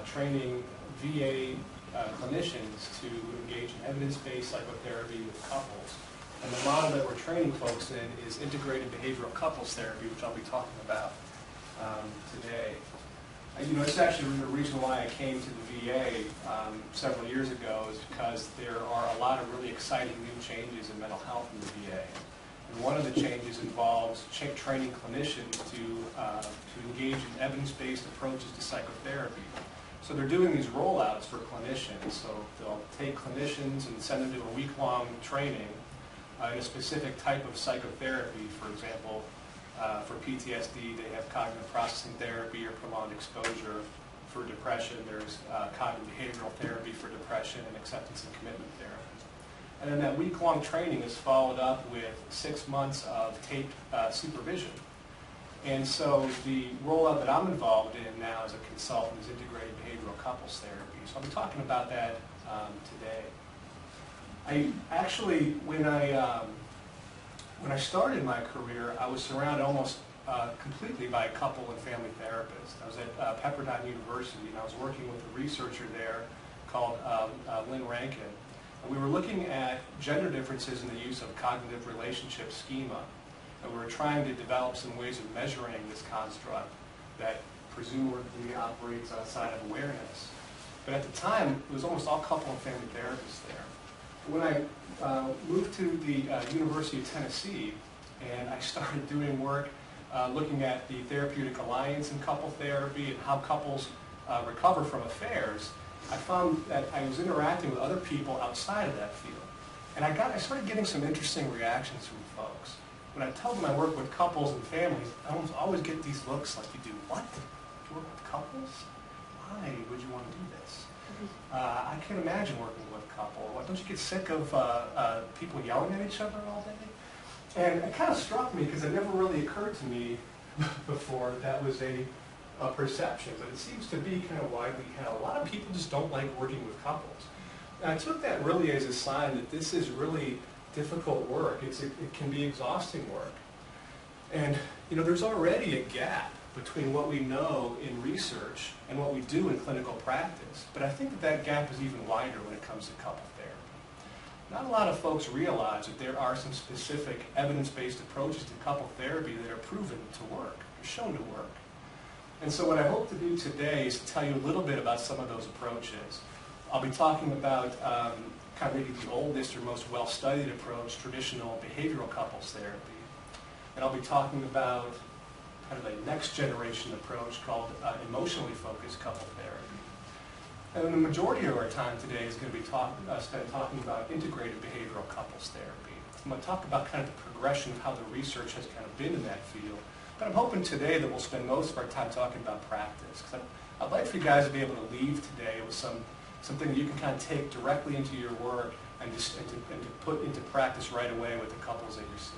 training VA clinicians to engage in evidence-based psychotherapy with couples. And the model that we're training folks in is integrated behavioral couples therapy, which I'll be talking about today. It's actually the reason why I came to the VA several years ago is because there are a lot of really exciting new changes in mental health in the VA. And one of the changes involves training clinicians to engage in evidence-based approaches to psychotherapy. So they're doing these rollouts for clinicians. So they'll take clinicians and send them to a week-long training in a specific type of psychotherapy. For example, for PTSD, they have cognitive processing therapy or prolonged exposure. For depression, there's cognitive behavioral therapy for depression and acceptance and commitment therapy. And then that week-long training is followed up with 6 months of taped supervision. And so the rollout that I'm involved in now as a consultant is integrated behavioral couples therapy. So I'll be talking about that today. I actually, when I started my career, I was surrounded almost completely by couple and family therapists. I was at Pepperdine University, and I was working with a researcher there called Lynn Rankin. And we were looking at gender differences in the use of cognitive relationship schema. And we were trying to develop some ways of measuring this construct that presumably operates outside of awareness. But at the time, it was almost all couple and family therapists there. When I moved to the University of Tennessee, and I started doing work looking at the therapeutic alliance in couple therapy and how couples recover from affairs, I found that I was interacting with other people outside of that field. And I started getting some interesting reactions from folks. When I tell them I work with couples and families, I always get these looks like, you do what? You work with couples? Why would you want to do this? I can't imagine working with a couple. What, don't you get sick of people yelling at each other all day? And it kind of struck me because it never really occurred to me before that was a perception, but it seems to be kind of widely held. A lot of people just don't like working with couples. And I took that really as a sign that this is really difficult work. It can be exhausting work. And there's already a gap between what we know in research and what we do in clinical practice. But I think that gap is even wider when it comes to couple therapy. Not a lot of folks realize that there are some specific evidence-based approaches to couple therapy that are proven to work, are shown to work. And so what I hope to do today is to tell you a little bit about some of those approaches. I'll be talking about kind of maybe the oldest or most well-studied approach, traditional behavioral couples therapy. And I'll be talking about kind of a next-generation approach called emotionally focused couple therapy. And the majority of our time today is going to be spent talking about integrated behavioral couples therapy. I'm going to talk about kind of the progression of how the research has kind of been in that field. But I'm hoping today that we'll spend most of our time talking about practice. Because I'd like for you guys to be able to leave today with something that you can kind of take directly into your work and to put into practice right away with the couples that you're seeing.